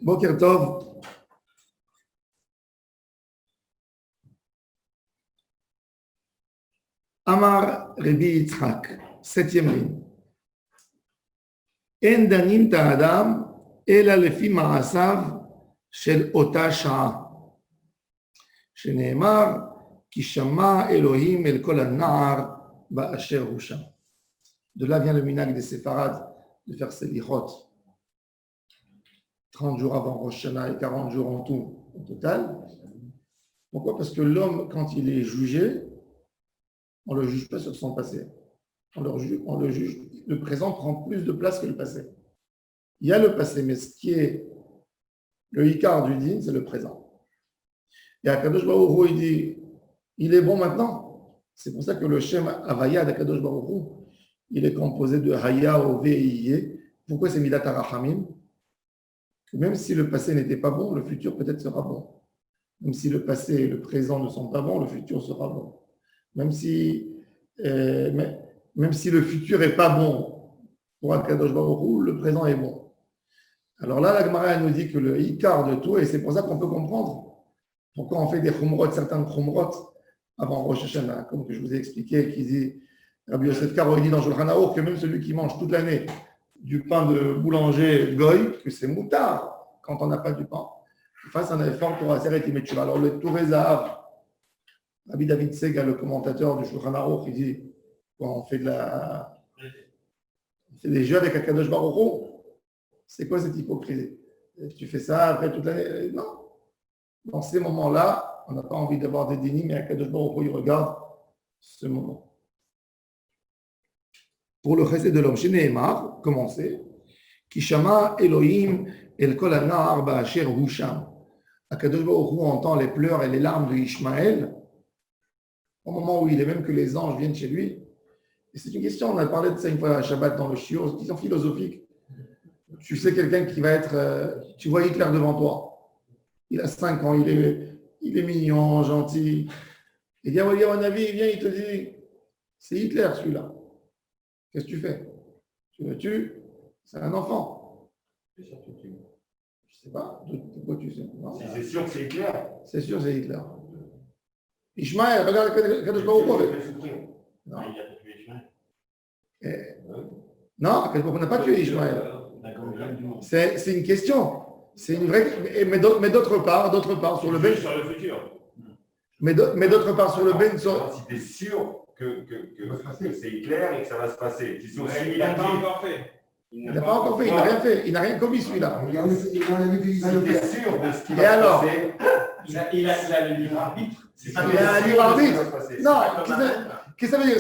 Boker Tov. Amar Rabbi Yitzhak, 7e ligne. En danim ta'adam, ela lefi ma'asav shel ota sha'a. שנאמר, כי שמע אלוהים אל כל הנער באשר הוא שם. De là vient le minhag des séfarades de faire selichot 30 jours avant Rosh Hashanah et 40 jours en tout, au total. Pourquoi? Parce que l'homme, quand il est jugé, on ne le juge pas sur son passé. On le juge, le présent prend plus de place que le passé. Il y a le passé, mais ce qui est le hikar du din, c'est le présent. Et Akadosh Baruch Hu, il dit, il est bon maintenant. C'est pour ça que le Shem Havaya d'Akadosh Baruch Hu, il est composé de Haya, Ove et Iye. Pourquoi c'est Midat HaRachamim? Même si le passé n'était pas bon, le futur peut-être sera bon. Même si le passé et le présent ne sont pas bons, le futur sera bon. Même si le futur n'est pas bon pour Akadosh Baruch Hu, le présent est bon. Alors là, la Gemara nous dit que le hikar de tout, et c'est pour ça qu'on peut comprendre pourquoi on fait des khumrot, certaines khumrot avant Rosh Hashanah, comme que je vous ai expliqué, qui dit, Rabbi Yosef Karo, il dit dans Shulchan Aruch que même celui qui mange toute l'année du pain de boulanger goy, que c'est moutard quand on n'a pas du pain, il fasse un effort pour Aseret Imetchuva. Alors le Touré Zahav, Rabbi David Sega, le commentateur du Shulchan Aruch, il dit, quand on fait des jeux avec Akadosh Baruch Hu, c'est quoi cette hypocrisie? Tu fais ça après toute l'année? Non. Dans ces moments-là, on n'a pas envie d'avoir des dénis, mais Akadosh Baruch Hu, il regarde ce moment. Pour le chesed de l'homme, chez Nehemar, commencez, Kishama Elohim el kol hanar ba'asher hu sham. Akadosh Baruch Hu entend les pleurs et les larmes de Ishmaël, au moment où il est même que les anges viennent chez lui. Et c'est une question, on a parlé de ça une fois à Shabbat dans le shiur, c'est une question philosophique. Tu sais quelqu'un qui va être, tu vois Hitler devant toi. Il a 5 ans, il est mignon, gentil. Il vient me dire un avis, il vient, il te dit, c'est Hitler celui-là. Qu'est-ce que tu fais? Tu le tues? C'est un enfant. Je ne sais pas. Pourquoi tu sais? Si c'est sûr que c'est Hitler. C'est sûr que c'est Hitler. Ishmaël, regarde Kadosh Baruch Hu. Non. Il a tué Ishmaël. Non, Kadosh Baruch Hu n'a pas tué Ishmaël. C'est une question. C'est une vraie. Mais d'autre part, sur le Ben. Sur le futur. Mais d'autre part, sur le Ben. Si tu es sûr que c'est Hitler et que ça va se passer. Il n'a pas encore fait. Il n'a pas encore fait, il n'a rien fait. Il n'a rien commis celui-là. Il en a vu sûr de ce qui va Et alors se passer. Il a le libre arbitre. Il a un libre arbitre. Non, qu'est-ce que ça veut dire?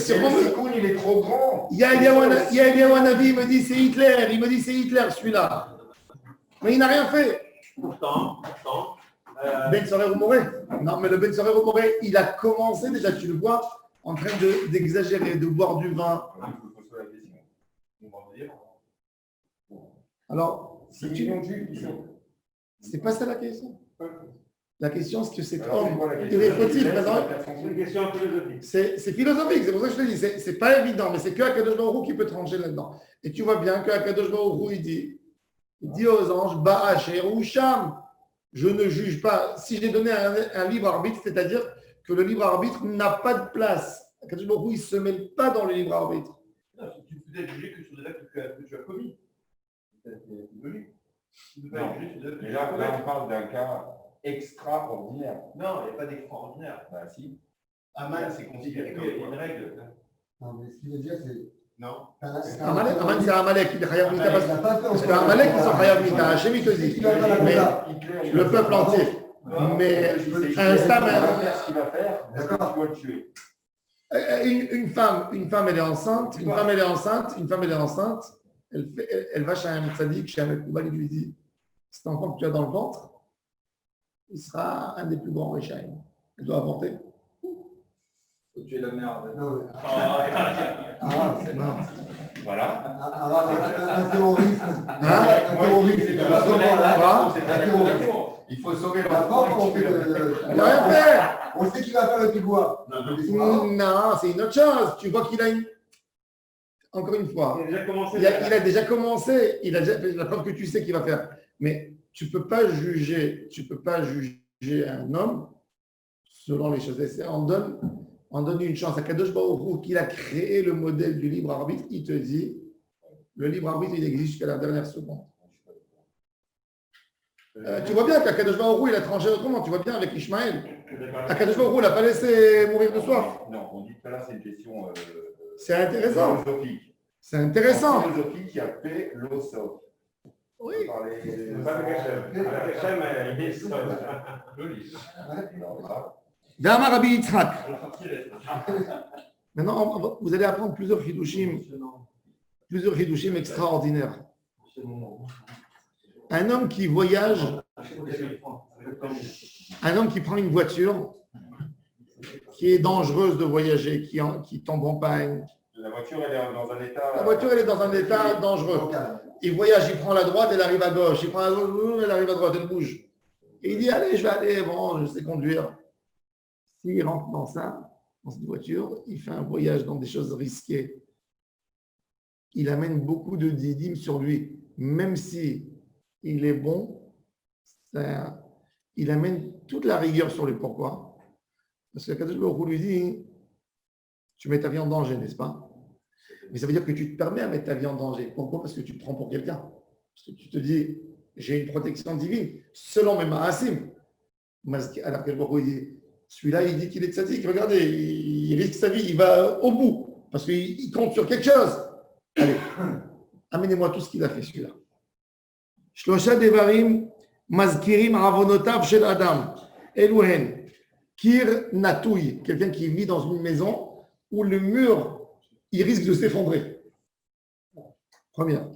Il est trop grand. Il y a un avis, il me dit c'est Hitler. Il me dit c'est Hitler celui-là. Mais il n'a rien fait. Pourtant. Ben Sorer Moré. Non, mais le Ben Sorer Moré, il a commencé déjà, tu le vois, en train d'exagérer, de boire du vin. Alors, si tu l'ont vu, c'est pas ça la question. La question, c'est que cet homme, faut-il c'est une question philosophique. C'est philosophique, c'est pour ça que je te dis, c'est pas évident, mais c'est que Akadosh Baruch Hu qui peut trancher là-dedans. Et tu vois bien que Akadosh Baruch Hu, il dit aux anges, Ba'asher ou Sham, je ne juge pas. Si j'ai donné un libre arbitre, c'est-à-dire que le libre arbitre n'a pas de place. Akadosh Baruch Hu, il ne se mêle pas dans le libre arbitre. Non, tu peux être jugé que sur des actes que tu as commis. Mais là, on parle d'un cas extraordinaire. Non, il n'y a pas d'extraordinaire. Bah si. Aman, c'est considéré comme une règle. Non, mais ce qu'il veut dire, c'est. Non. Aman, c'est Amalek, il est Chayav Mita. Parce qu'Amalek, ils sont Chayav Mita. Hachem, il te dit. Mais le peuple entier. Mais un Sam. Ce qu'il va faire, d'accord, tu dois le tuer. Une femme, elle est enceinte. Elle va chez un tzaddik, chez un Mekoubal, il lui dit, cet enfant que tu as dans le ventre, il sera un des plus grands Réchaïm. Elle doit avorter. Tu es la merde. C'est marrant. Voilà. Un terroriste. Il faut sauver La France, on fait Elle n'a rien fait. on sait qu'il va faire le pigois. Non, c'est une autre chose. Tu vois qu'il a une. Encore une fois, il a déjà commencé. Il a déjà fait la preuve que tu sais qu'il va faire. Mais tu peux pas juger un homme selon les choses. On donne une chance à Kadosh Baruch Hu, qu'il a créé le modèle du libre arbitre. Il te dit, le libre arbitre, il existe jusqu'à la dernière seconde. Tu vois bien qu'Akadosh Baruch Hu, il a tranché autrement. Tu vois bien avec Ishmaël. Akadosh Baruch Hu, il n'a pas laissé mourir de soif. Non, on dit que là, c'est une question C'est intéressant. philosophique. C'est intéressant. C'est philosophie qui a fait l'osop. Oui. D'Amar Rabbi Yitzhak. Maintenant, vous allez apprendre plusieurs hidushim extraordinaires. Un homme qui voyage, un homme qui prend une voiture qui est dangereuse de voyager, qui tombe en panne. La voiture, elle est dans un état. La voiture, elle est dans un état dangereux. Il voyage, il prend la droite, elle arrive à gauche. Il prend la gauche, elle arrive à droite, elle bouge. Et il dit, allez, je vais aller, bon, je sais conduire. S'il rentre dans cette voiture, il fait un voyage dans des choses risquées. Il amène beaucoup de didim sur lui. Même si il est bon, il amène toute la rigueur sur lui. Pourquoi? Parce que Kadosh Baruch Hu lui dit, tu mets ta vie en danger, n'est-ce pas? Mais ça veut dire que tu te permets à mettre ta vie en danger. Pourquoi? Parce que tu te prends pour quelqu'un. Parce que tu te dis, j'ai une protection divine, selon mes ma'asim. Alors Kadosh Baruch Hu dit, celui-là, il dit qu'il est tzaddik. Regardez, il risque sa vie, il va au bout. Parce qu'il compte sur quelque chose. Allez, amenez-moi tout ce qu'il a fait, celui-là. Shlosha devarim mazkirim avonotav shel adam. Eluhen. Kir natouy. Quelqu'un qui vit dans une maison où le mur, il risque de s'effondrer. Première.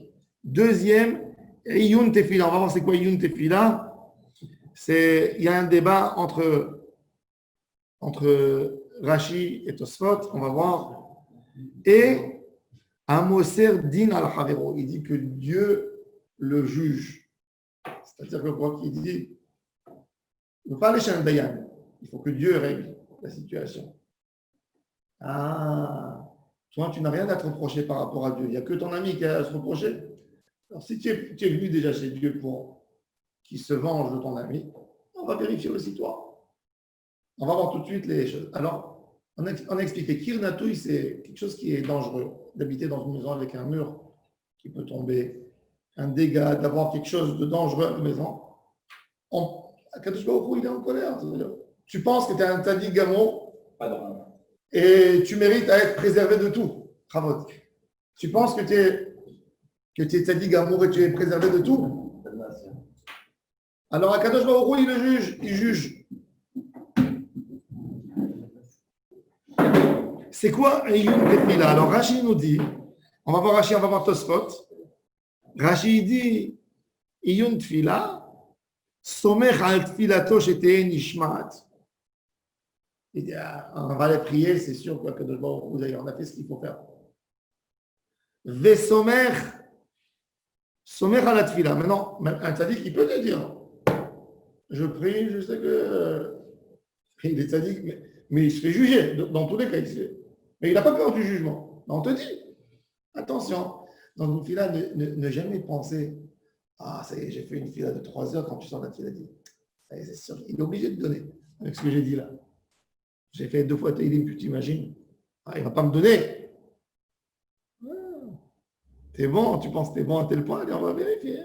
Deuxième, Iyun Tefila. On va voir c'est quoi Iyun Tefila. Il y a un débat entre Rashi et Tosfot. On va voir. Et Amoser din al Havero. Il dit que Dieu le juge. C'est-à-dire que quoi qu'il dit, il ne faut pas aller chez un Dayan. Il faut que Dieu règle la situation. Ah, toi, tu n'as rien à te reprocher par rapport à Dieu. Il n'y a que ton ami qui a à se reprocher. Alors, si tu es venu déjà chez Dieu pour qu'il se venge de ton ami, on va vérifier aussi toi. On va voir tout de suite les choses. Alors, on a expliqué. Kirnatouille, c'est quelque chose qui est dangereux. D'habiter dans une maison avec un mur qui peut tomber, un dégât, d'avoir quelque chose de dangereux à la maison. Kadosh Baruch Hu, il est en colère. Tu penses que tu es un tzaddik gamo et tu mérites à être préservé de tout. Chavot. Tu penses que tu es tzaddik gamo et tu es préservé de tout. Alors à Kadosh Baruch Hu, il juge. C'est quoi un Iyun Tefila? Alors Rashi nous dit, on va voir Rashi, on va voir Tosfot. Rashi dit, Iyun Tefila, Somech al Tfilato Sheteh Nishmat. Il dit, on va les prier, c'est sûr que d'ailleurs on a fait ce qu'il faut faire. Vesomech, Somech al Tfila. Maintenant, un tzaddik, il peut te dire, je prie, je sais que il est tzaddik, mais il se fait juger, dans tous les cas, il se fait. Mais il n'a pas peur du jugement. On te dit, attention, dans une fila, ne jamais penser, ah, ça y est, j'ai fait une fila de 3 heures, quand tu sors de la fila, dit, c'est sûr, il est obligé de donner, avec ce que j'ai dit là. J'ai fait 2 fois Teilim, tu t'imagines, ah, il ne va pas me donner. T'es bon, tu penses que t'es bon à tel point, allez, on va vérifier.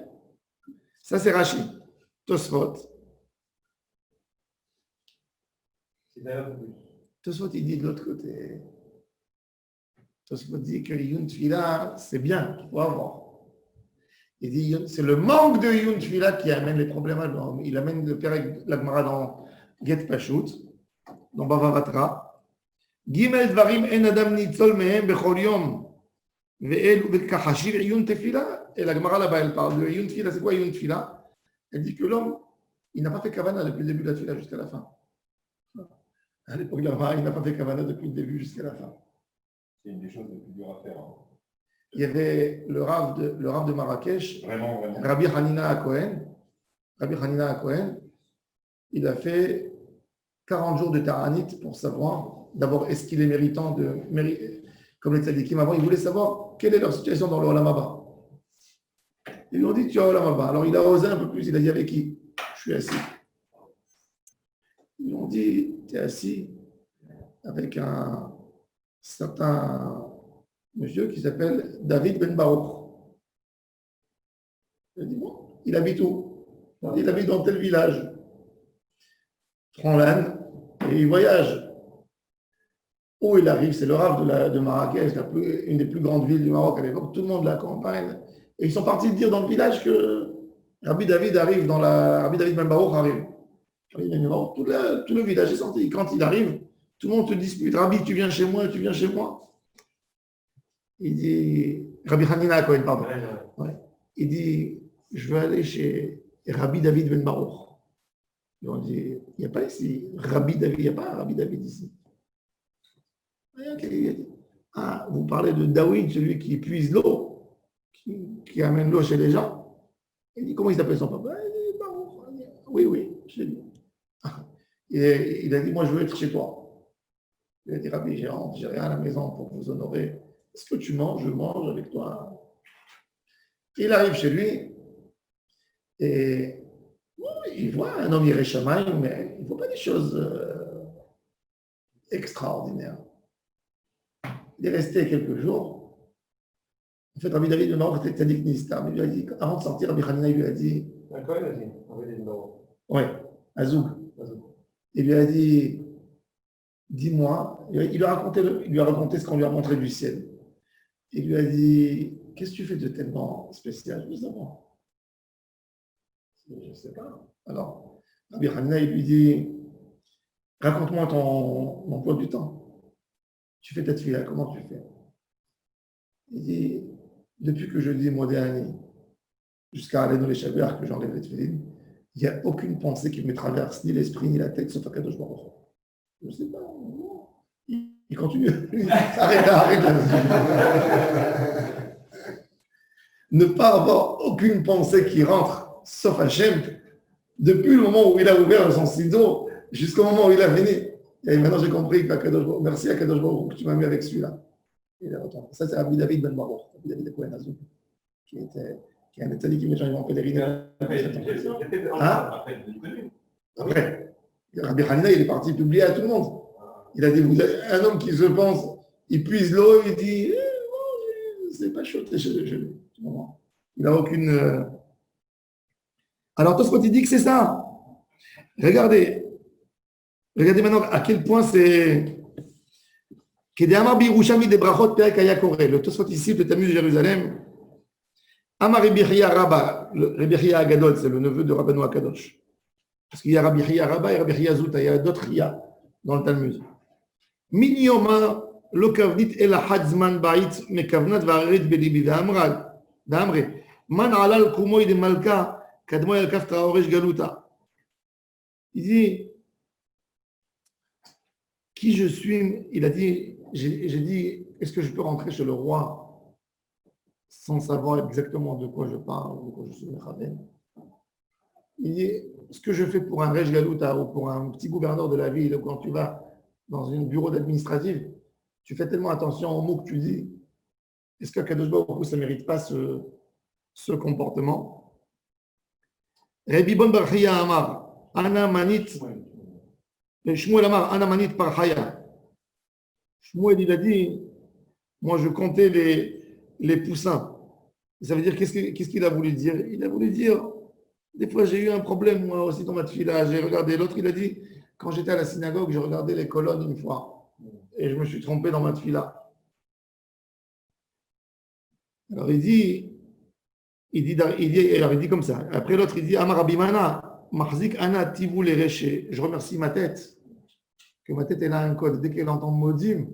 Ça, c'est Rashi. Tosfot. Tosfot, il dit de l'autre côté. Tosfot dit que Iyun Tefila, c'est bien, qu'il faut avoir. Il dit, c'est le manque de Iyun Tefila qui amène les problèmes à l'homme. Il amène le père l'Agmara dans Get Pashut, dans Bava Batra. Gimel Dvarim en Adam Nitzol Mehem Bechol Yom. Ve'el Bekachashir Iyun Tefila. Et l'Agmara là-bas, elle parle de Iyun Tefila. C'est quoi Iyun Tefila? Elle dit que l'homme, il n'a pas fait Kavana depuis le début de la Tefila jusqu'à la fin. À l'époque là-bas, il n'a pas fait Kavana depuis le début jusqu'à la fin. C'est une des choses les plus dures à faire. Hein. Il y avait le Rav de Marrakech, Vraiment. Rabbi Hanina HaKohen. Rabbi Hanina HaKohen, il a fait 40 jours de Taranit pour savoir, d'abord, est-ce qu'il est méritant de comme les tzadikim avant, il voulait savoir quelle est leur situation dans le Olam Haba. Ils lui ont dit, tu as Olam Haba. Alors il a osé un peu plus, il a dit, avec qui? Je suis assis. Ils lui ont dit, tu es assis avec un certain monsieur qui s'appelle David Ben Baruch. Il a dit, bon, il habite où? Il habite dans tel village. Prend l'âne et il voyage. Où il arrive, c'est le Rav de Marrakech, une des plus grandes villes du Maroc à l'époque, tout le monde la campagne. Et ils sont partis dire dans le village que Rabbi David arrive Rabbi David Ben Baruch arrive. Rabbi Ben Baruch, tout le village est sorti. Quand il arrive, tout le monde se dispute. Rabbi, tu viens chez moi, tu viens chez moi. Il dit, Rabbi Hanina, quoi, il parle. Ouais. Il dit, je veux aller chez Rabbi David Ben Baruch. Ils ont dit, il n'y a pas ici Rabbi David, il n'y a pas un Rabbi David ici. Ah, vous parlez de David, celui qui puise l'eau, qui amène l'eau chez les gens. Il dit, comment il s'appelle son papa? Il dit, Baruch. Oui, chez lui. Et il a dit, moi je veux être chez toi. Il a dit, Rabbi, j'ai rien à la maison pour vous honorer. Est-ce que tu manges? Je mange avec toi. Il arrive chez lui et il voit un homme Yerushalayim, mais il ne voit pas des choses extraordinaires. Il est resté quelques jours. En fait, Rabbi David Ben Baruch était tzaddik nistar. Il lui a dit, avant de sortir, Rabbi Hanina lui a dit. D'accord, il a dit, Rabbi David Ben Baruch. Oui, Azoug. Il lui a dit, dis-moi. Il lui a raconté ce qu'on lui a montré du ciel. Il lui a dit, qu'est-ce que tu fais de tellement spécial? Je veux savoir. Je ne sais pas. Alors, Rabbi Hanina, il lui dit, raconte-moi ton emploi du temps. Tu fais ta tefila, comment tu fais? Il dit, depuis que je dis Modéani, jusqu'à aller dans les Shabbat, que j'enlève les tefilines, il n'y a aucune pensée qui me traverse, ni l'esprit, ni la tête, sauf Akadosh Baruch. Je ne sais pas. Il continue. Arrête. Ne pas avoir aucune pensée qui rentre, sauf Hachem, depuis le moment où il a ouvert son ciseau, jusqu'au moment où il a fini. Et maintenant, j'ai compris que merci à Kadosh Baruch que tu m'as mis avec celui-là. Ça, c'est Rabbi David Ben Baruch, Rabbi David de Kohen Azouk, qui est un des tzaddikim, les gens vont pèleriner. Après, Rabbi Hanina, il est parti publier à tout le monde. Il a dit, vous avez un homme qui se pense, il puise l'eau, il dit, c'est pas chaud, il n'a aucune. Alors, Tosfot, il dit que c'est ça. Regardez maintenant à quel point c'est. Le Tosfot ici, le Talmud de Jérusalem. Amar Rabbi Chia Rabba, Rabbi Chia Agadol, c'est le neveu de Rabbanu Akadosh. Parce qu'il y a Rabbi Chia Rabba et Rabbi Chia Zouta, il y a d'autres Chia dans le Talmud. Min yoma lo kavnit el hadzman bait mekavnat va'aret belibi va'amre man alal kumoy de malka kadmoy al kaf traoresh galuta. Il dit qui je suis. Il a dit, j'ai dit, est-ce que je peux rentrer chez le roi sans savoir exactement de quoi je parle, de quoi je suis le Rabbin? Il dit, ce que je fais pour un Resh Galuta ou pour un petit gouverneur de la ville, ou quand tu vas dans un bureau d'administratif, tu fais tellement attention aux mots que tu dis. Est-ce qu'à Kadosh Baruch ça ne mérite pas ce comportement? Rabbi Bon Bar Chia Amar, Ana Manit. Shmuel Amar, Ana Manit par Chaya. Shmuel, il a dit, moi je comptais les poussins. Ça veut dire, qu'est-ce qu'il a voulu dire? Il a voulu dire, des fois j'ai eu un problème, moi aussi dans ma tefila. J'ai regardé l'autre, il a dit, quand j'étais à la synagogue, j'ai regardé les colonnes une fois et je me suis trompé dans ma tefila. Alors il dit comme ça. Après l'autre, il dit, Amar Abimana. Mahzik Ana Tivou les Réchés. Je remercie ma tête, que ma tête elle a un code. Dès qu'elle entend Modim,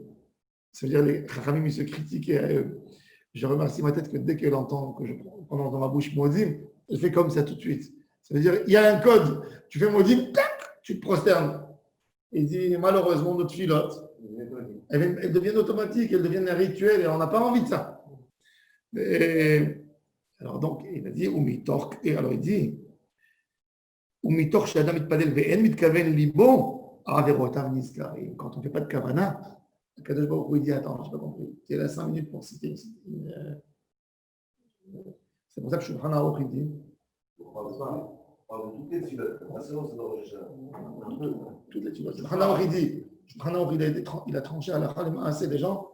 ça veut dire les Chachamim ils se critiquaient à eux. Je remercie ma tête que dès qu'elle entend, que je prononce dans ma bouche Modim, elle fait comme ça tout de suite. Ça veut dire il y a un code. Tu fais Modim, tac, tu te prosternes. Il dit malheureusement notre filote, elles deviennent automatiques, elles deviennent un rituel et on n'a pas envie de ça. Et, alors donc il a dit Umitork, et alors il dit. Quand on ne fait pas de kavana, Kadosh Baruch Hu dit attends, je n'ai pas compris. Tu es là 5 minutes pour citer C'est pour ça que Shulchan Aruch il dit. On parle de toutes les tfilotes. Ah, c'est bon, c'est dans Rosh Hashanah. Toutes les tfilotes. Shulchan Aruch il dit. Shulchan Aruch il a tranché à la assez des gens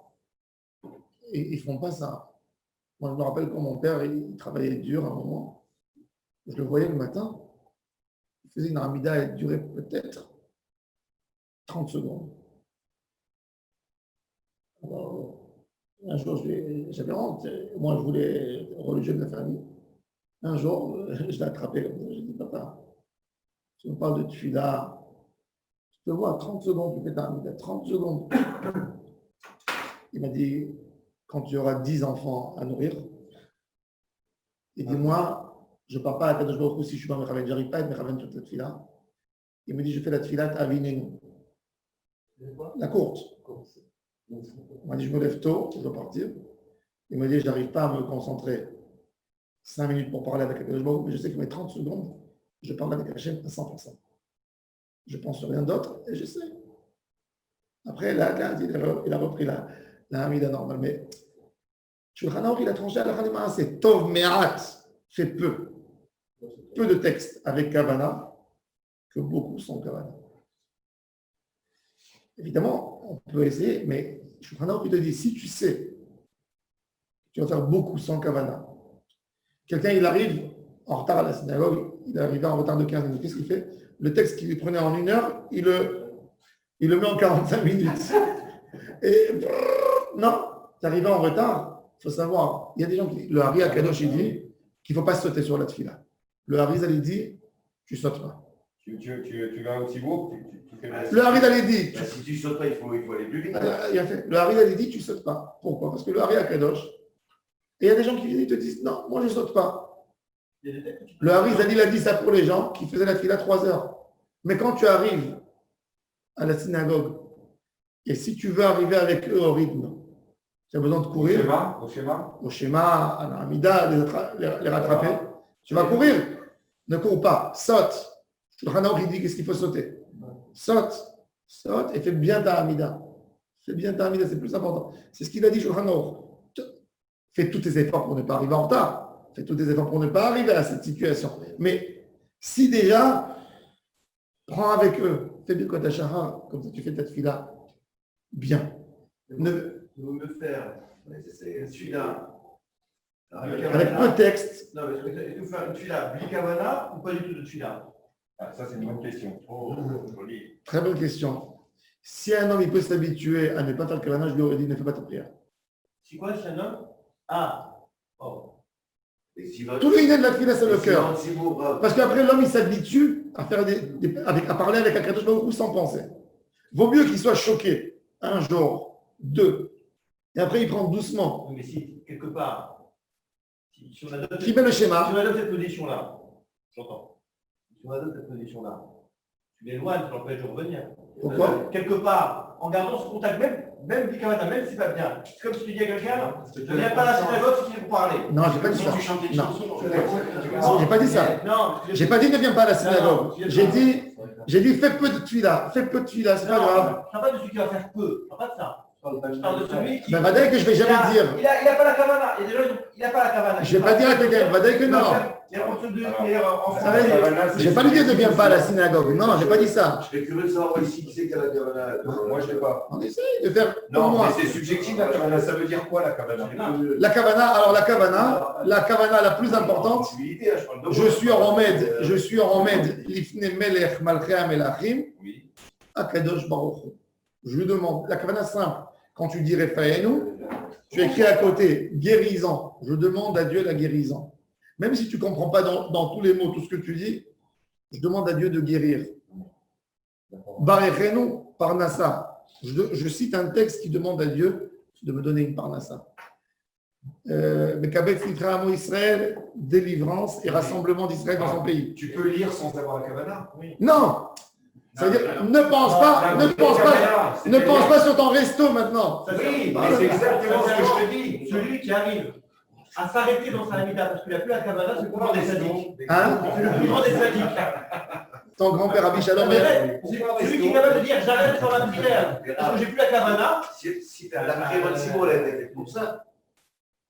et ils ne font pas ça. Moi, je me rappelle quand mon père il travaillait dur à un moment. Je le voyais le matin. Il faisait une Hamida, elle durait peut-être 30 secondes. Alors, un jour, j'avais honte. Moi, je voulais être religieux de la famille. Un jour, je l'ai attrapé comme ça. Je dis, papa, tu me parles de tfila. Je te vois 30 secondes, tu fais ta Hamida, 30 secondes. Il m'a dit, quand tu auras 10 enfants à nourrir, il dit, moi, je ne pars pas à Kadosh Baruch Hu si je suis pas Mechaven. Je n'arrive pas à être Mechaven toute la tfila. Il me dit, je fais la tfila Avinenu. La courte. Il m'a dit, je me lève tôt, je dois partir. Il m'a dit, je n'arrive pas à me concentrer 5 minutes pour parler avec Kadosh Baruch Hu, mais je sais que mes 30 secondes, je parle avec Hachem à 100%. Je ne pense sur rien d'autre et je sais. Après, là, il a repris la Hamida normale. Mais Shulchan Aruch, il a tranché à la Khalima, c'est Tov Me'at, fait peu. Peu de textes avec Kavana, que beaucoup sont Kavana. Évidemment, on peut essayer, mais Shulchan Aruch, il te dit, si tu sais, tu vas faire beaucoup sans Kavana. Quelqu'un, il arrive en retard à la synagogue, il est arrivé en retard de 15 minutes. Qu'est-ce qu'il fait? Le texte qu'il lui prenait en 1 heure, il le met en 45 minutes. Et non, tu arrives en retard, il faut savoir, il y a des gens qui, le Hari Akadosh, il dit qu'il ne faut pas sauter sur la tefila. Le Harizal, il dit, tu ne sautes pas. Tu vas aussi beau, tu fais Le Harizal, il dit, Si tu ne sautes pas, il faut aller plus vite. le Harizal, il dit, tu ne sautes pas. Pourquoi? Parce que le Hari Akadosh, et il y a des gens qui viennent et te disent, non, moi je ne saute pas. Le Harizal, il a dit ça pour les gens qui faisaient la tefila 3 heures. Mais quand tu arrives à la synagogue, et si tu veux arriver avec eux au rythme, tu as besoin de courir. Au schéma, à la Hamida, les rattraper. Tu vas courir. Ne cours pas. Saute. Shulchan Aruch, il dit qu'est-ce qu'il faut sauter. Saute. Saute et fais bien ta Hamida. Fais bien ta Hamida, c'est plus important. C'est ce qu'il a dit Shulchan Aruch. Fais tous tes efforts pour ne pas arriver en retard. Fais tous tes efforts pour ne pas arriver à cette situation. Mais si déjà, prends avec eux. Fais bien Birkat Hashara, comme ça tu fais ta tefila bien. Vous me faire, c'est celui-là. Avec peu de texte. Non, mais est-ce que vous faire une tuila Blikavana ou pas du tout de tuila? Ah, ça, c'est une bonne question. Joli. Très bonne question. Si un homme il peut s'habituer à ne pas faire le kavana, je lui aurais dit ne fais pas ta prière. C'est quoi, c'est un homme? Ah, oh. Tout le iné de la tefila, c'est le cœur. Si vous, Parce qu'après, l'homme, il s'habitue à faire à parler avec un Kadosh Baruch Hu sans penser. Vaut mieux qu'il soit choqué un jour, 2, et après, il prend doucement. mais si, quelque part, si on adopte, Qui met le schéma. si on adopte cette position-là, j'entends. Si on adopte cette position-là, tu l'éloignes, tu l'empêches de revenir. Pourquoi? Quelque part, en gardant ce contact, même Blikavana, même si c'est pas bien. C'est comme si tu dis à quelqu'un, ne viens pas à la synagogue si tu veux parler. Non, j'ai pas dit ça. Tu chantes des Non. chansons. J'ai pas dit ça. Non, J'ai pas dit ne viens pas à la synagogue. Non, J'ai dit fais peu de tefila. Fais peu de tefila, c'est pas grave. Je ne parle pas de celui qui va faire peu. Je ne parle pas de ça. Je parle de celui qui. Ben, va dire que je vais jamais dire. Il n'a pas la kavana. Il y a des gens, il n'a pas la kavana. Je vais pas dire à quelqu'un, va dire que non. Il y a entre deux. Je vais pas lui dire ne viens pas à la synagogue. Non, j'ai pas dit ça. Je serais curieux de savoir ici qui c'est qui a la kavana. Moi, je ne l'ai pas. On essaye de faire pour Non, moi. mais c'est subjectif la kavana. Ça veut dire quoi la kavana? La kavana la plus importante, je suis en remède, l'ifne melech malchei melachim, Oui. akadosh baruch Hu. Je lui demande, la kavana simple, quand tu dis Refaenu, tu écris à côté guérissant. Je demande à Dieu la guérison. Même si tu ne comprends pas dans tous les mots tout ce que tu dis, je demande à Dieu de guérir. Barechenu, parnassa. Je cite un texte qui demande à Dieu de me donner une parnassa. Mekabetz Nitra Amo Israël, délivrance et rassemblement d'Israël dans son pays. Tu peux lire sans avoir la kavana? Oui. Non! Ça veut dire, ne pense pas sur ton resto maintenant. Oui, mais c'est exactement ce que je te dis. Celui qui arrive à s'arrêter dans sa Hamida parce qu'il n'a plus la kavana, c'est le plus grand des sadiques. Hein? C'est le plus grand des sadiques. Ton grand-père Rabbi Shalom. Celui qui est capable de dire j'arrête sur la prière parce que j'ai plus la kavana. Si tu as la prière de Simon, elle est pour ça.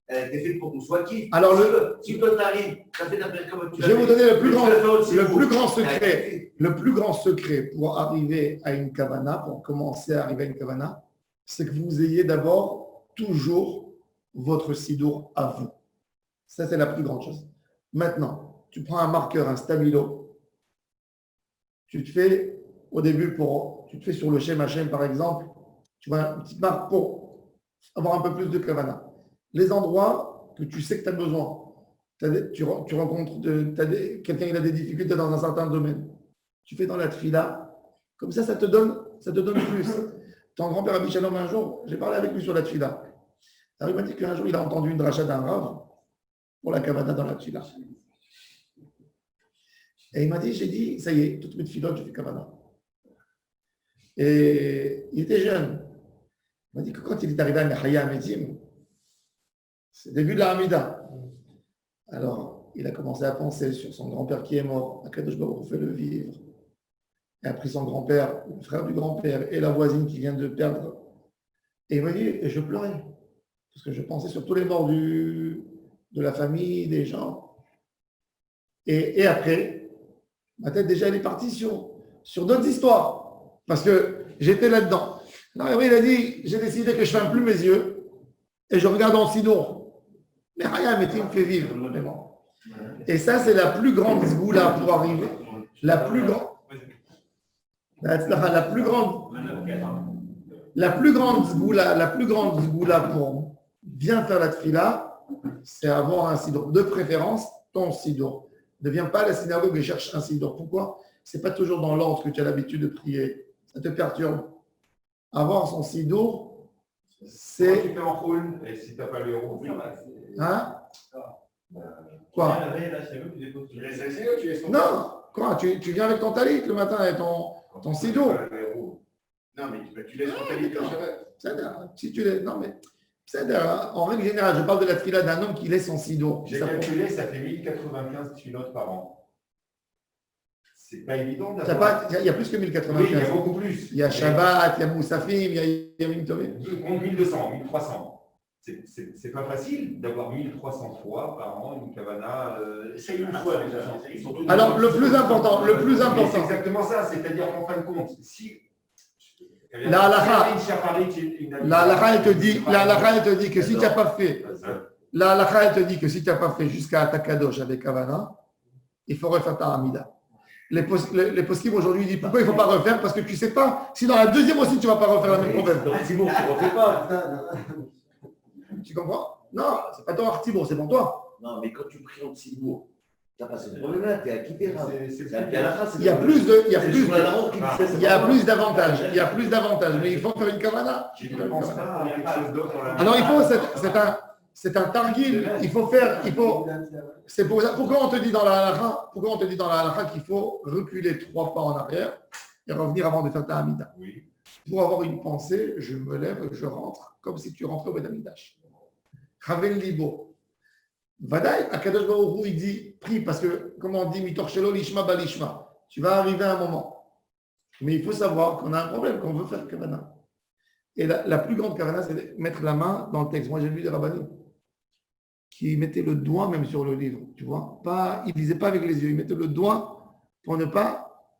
elle a été faite pour qu'on soit qui. Alors, si toi t'arrives, tu as fait n'importe comment tu je vais vous donner le plus secret. Le plus grand secret pour arriver à une kavana, pour commencer à arriver à une kavana, c'est que vous ayez d'abord toujours votre sidour à vous. Ça, c'est la plus grande chose. Maintenant, tu prends un marqueur, un stabilo, tu te fais au début tu te fais sur le Shem Hashem par exemple, tu vois une petite marque pour avoir un peu plus de kavana. Les endroits que tu sais que tu as besoin, tu rencontres quelqu'un qui a des difficultés dans un certain domaine, tu fais dans la tfila, comme ça te donne plus. Ton grand-père Rabbi Shalom, un jour, j'ai parlé avec lui sur la tfila. Alors, il m'a dit qu'un jour, il a entendu une dracha d'un rav pour la kavana dans la tfila. Et il m'a dit, j'ai dit, ça y est, toutes mes tfilotes, je fais kavana. Et il était jeune. Il m'a dit que quand il est arrivé à Mechaya Ametim, c'est le début de la Hamida. Alors, il a commencé à penser sur son grand-père qui est mort. Akadosh Baruch fait le vivre. Il a pris son grand-père, le frère du grand-père et la voisine qui vient de perdre. Et il m'a dit, et je pleurais. Parce que je pensais sur tous les morts de la famille, des gens. Et après, ma tête déjà elle est partie sur d'autres histoires. Parce que j'étais là-dedans. Alors il a dit, j'ai décidé que je ne ferme plus mes yeux et je regarde en sidour. Mais rien, mais tu me fais vivre. Et ça, c'est la plus grande zgoula pour arriver. La plus grande zgoula pour bien faire la tfila, c'est avoir un sidour. De préférence, ton sidour. Ne viens pas à la synagogue et cherche un sidour. Pourquoi? Ce n'est pas toujours dans l'ordre que tu as l'habitude de prier. Ça te perturbe. Avoir son sidour, c'est. Tu fais en roule, et si tu n'as pas le héros. Hein? Quoi? Non, quoi? Tu viens avec ton talit le matin et ton sidour. Non, mais tu laisses ton talit le Shabbat. Si tu laisses. Non, mais. En règle générale, je parle de la tfila d'un homme qui laisse son sidour. J'ai calculé, ça fait 1095 tfilotes par an. C'est pas évident d'avoir. Il y a plus que 1095. Oui, il y a beaucoup plus. Il y a Shabbat, il y a Moussafim, il y a Mintomé. 1200, 1300. C'est pas facile d'avoir 1300 fois par an une kavana. C'est une fois déjà. Alors, le plus important. C'est exactement ça, c'est-à-dire qu'en fin de compte, si. La halakha, elle te dit que si tu n'as pas fait, jusqu'à Atakadosh avec Kavana, il faut refaire ta Hamida. Les poskim aujourd'hui disent pourquoi il ne faut pas refaire? Parce que tu ne sais pas si dans la deuxième aussi tu ne vas pas refaire la même problème. C'est bon, tu ne refais pas. Tu comprends? Non, ce n'est pas ton Artibour, c'est pour toi. Non, mais quand tu pries en Tsibourg, tu n'as pas ce problème-là, tu es à Kipera. Il y a plus d'avantages. Mais il faut faire une kavana. Je ne pense pas à quelque chose d'autre. Alors c'est un targil. C'est pour ça. Pourquoi on te dit dans la halakha qu'il faut reculer 3 pas en arrière et revenir avant de faire ta hamida? Oui. Pour avoir une pensée, je me lève, je rentre, comme si tu rentrais au Beth Amikdash. Raven libo. Vadaï, Akadosh Baruch Hu, il dit, prie, parce que, comme on dit, mitorchelo lishma balishma, tu vas arriver à un moment. Mais il faut savoir qu'on a un problème, qu'on veut faire kavana. Et la plus grande kavana, c'est de mettre la main dans le texte. Moi, j'ai lu des rabbanim qui mettaient le doigt même sur le livre, tu vois. Ils ne lisaient pas avec les yeux, ils mettaient le doigt pour ne pas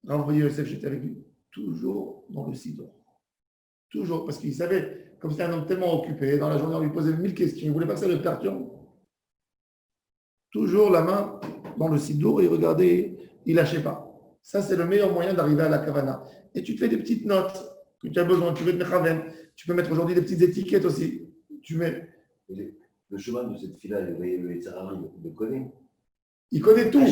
renvoyer Yosef, j'étais avec lui, toujours dans le sidor. Toujours, parce qu'il savait. Comme c'était un homme tellement occupé, dans la journée, on lui posait 1000 questions. Il ne voulait pas que ça le perturbe. Toujours la main dans le sidour et regardez, il ne lâchait pas. Ça, c'est le meilleur moyen d'arriver à la kavana. Et tu te fais des petites notes que tu as besoin. Tu veux te mettre Raven. Tu peux mettre aujourd'hui des petites étiquettes aussi. Tu mets. Le chemin de cette fila, le Etzarara, il le connaît. Il connaît tout.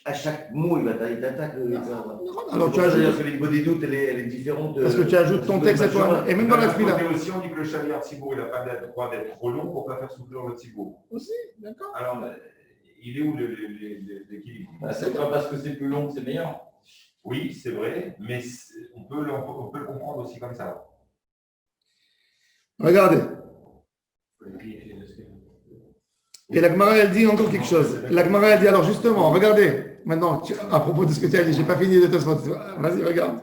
À chaque mot, il t'attaque le Etzarara. Alors tu ajoutes. Les doutes, elle est différente. Parce que tu ajoutes ton texte à toi. Et même dans la fila. aussi, on dit que le chaliar Tzibour, il n'a pas le droit d'être trop long pour ne pas faire souffler le Tzibour. Aussi, d'accord. Alors, il est où l'équilibre? C'est pas parce que c'est plus long que c'est meilleur. Oui, c'est vrai, mais on peut le comprendre aussi comme ça. Regardez. Et la Gemara, elle dit encore quelque chose. La Gemara, elle dit, alors justement, regardez, maintenant, à propos de ce que tu as dit, je n'ai pas fini de te dire. Vas-y, regarde.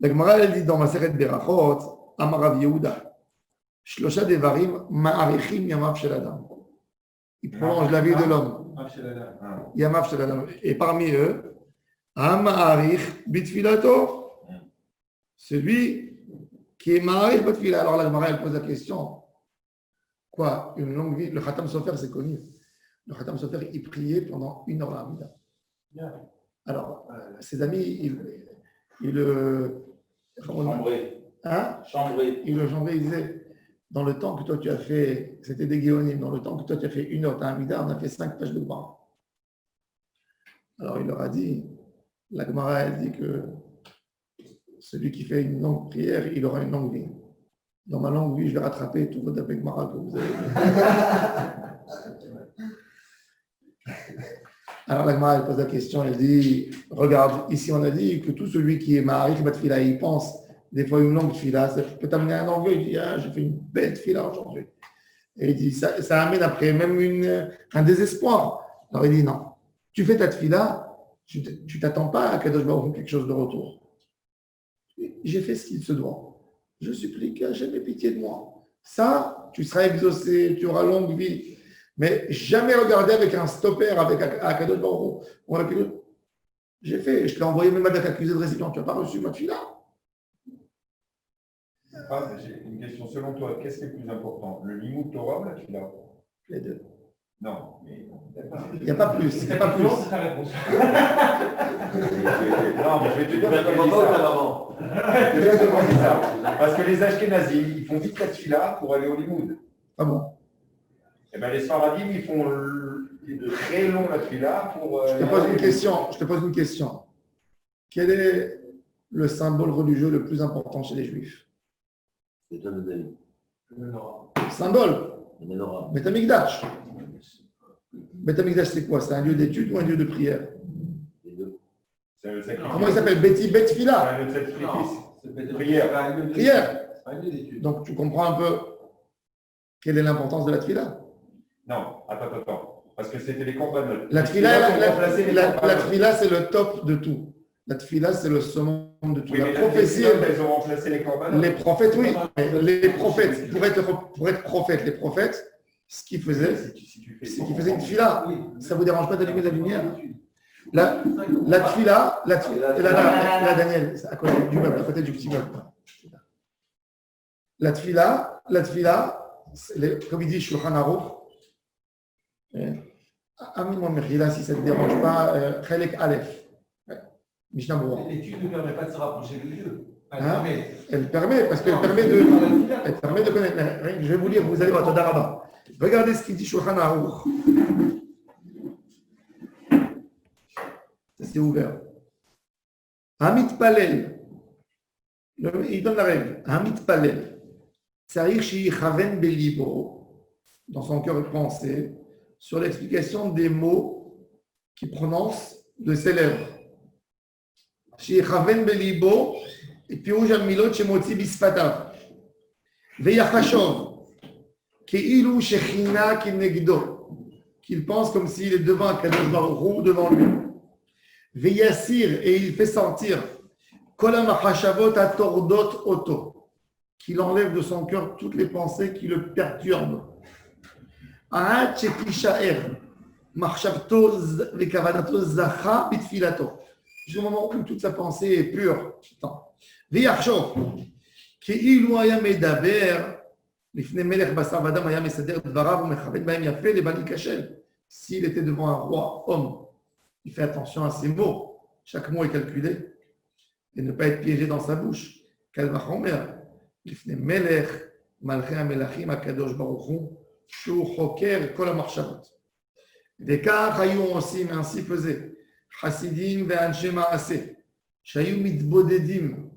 La Gemara, elle dit dans Maseret Berachot, Amarav Yehuda. Shlosha devarim ma'arichim yamav shel adam. Il prolonge la vie de l'homme. Yamav shel adam. Et parmi eux, Ma'arich bitfilato. Celui qui est ma'arich bitfilato. Alors la Gemara, elle pose la question. Quoi? Une longue vie? Le Khatam Sofer, c'est connu. Le Khatam Sofer, il priait pendant 1 heure la Hamida. Alors, ses amis, il le Chambré. Hein? Chambré. Il le chambré, il disait, dans le temps que toi tu as fait, c'était des guéonimes, dans le temps que toi tu as fait 1 heure ta Hamida, on a fait 5 pages de Gemara. Alors il leur a dit, la Gemara elle dit que celui qui fait une longue prière, il aura une longue vie. Dans ma longue vie, je vais rattraper tout votre Gemara que vous avez fait. Alors la Gemara elle pose la question, elle dit, regarde, ici on a dit que tout celui qui est Ma'arich Batfila, il pense des fois une longue fila, ça peut t'amener un orgueil, il dit, ah, j'ai fait une belle fila aujourd'hui. Et il dit, ça amène après même un désespoir. Alors il dit, non, tu fais ta fila, tu t'attends pas à Kadosh Baruch Hu quelque chose de retour. J'ai fait ce qu'il se doit. Je supplie qu'Hachem ait pitié de moi. Ça, tu seras exaucé, tu auras longue vie. Mais jamais regarder avec un stopper, avec Kadosh Baruch Hu. J'ai fait, je t'ai envoyé même avec accusé de récipient, tu n'as pas reçu ma fila. J'ai une question. Selon toi, qu'est-ce qui est le plus important? Le Limoud Torah ou la Tfila? Les deux. Non, mais Il n'y a pas plus. Il n'y a pas plus. C'est ta réponse. non, mais je vais te dire Maman. Je vais te demander ça. Parce que les Ashkénazim, ils font vite la Tfila pour aller au Limoud. Ah bon? Et bien les Sfaradim, ils font de très long la Tfila pour. Je te pose une question. Quel est le symbole religieux le plus important chez les Juifs? C'est un de Symbole. le menorah. Beth Amikdash. Beth Amikdash, c'est quoi? C'est un lieu d'étude ou un lieu de prière? Les deux. C'est le sacrifice. Comment il s'appelle? Bet Fila. C'est le sacrifice. C'est Prière. Prière. C'est pas un lieu d'étude. Donc tu comprends un peu quelle est l'importance de la Tfila? Non, attends. Parce que c'était les corbanotes. La Tfila, la Tfila, c'est le top de tout. La Tfila, c'est le summum de tout. Oui, La mais prophétie, elles ont remplacé les corbanotes. les prophètes, oui. Les prophètes, pour être prophète, les prophètes, ce qu'ils faisaient, c'est qu'ils faisaient une Tfila. Ça ne vous dérange pas d'allumer la lumière? La Tfila, la Daniel, à côté du meuble, à côté du petit meuble. La Tfila, comme il dit Shulchan Aruch, Amin Mechila, si ça ne te dérange pas, Chelek Aleph, Mishnah Berurah. L'étude ne permet pas de se rapprocher de Dieu. Elle permet, parce qu'elle permet de connaître. Je vais vous lire, vous allez voir, Todaraba. Regardez ce qu'il dit Shulchan Aruch. Ça c'est ouvert. Hamit Palel. Il donne la règle. Hamit Palel. Tsarich Shichaven Belibo. Dans son cœur de pensée, sur l'explication des mots qu'il prononce de ses lèvres. Shichaven Belibo. Et puis, Milot Shemotzi Bisfatav. Veyachashov. Keilu Shechina Kinegdo. Qu'il pense comme s'il est devant Kadosh Baruch Hu, devant lui. Veyassir, et il fait sortir. Kolam Hachavot Atordot Oto. Qu'il enlève de son cœur toutes les pensées qui le perturbent. Ahat Shetishaer. Marchavto Vekavanato Zacha Bitfilato. Jusqu'au moment où toute sa pensée est pure. Veyachshov. Keilu Aya Medaber. S'il était devant un roi, homme, il fait attention à ses mots. Chaque mot est calculé et ne pas être piégé dans sa bouche. Des cas, aussi, mais ainsi faisait. Hasidim ve'anshe ma'aseh. Shayou mitbodedim.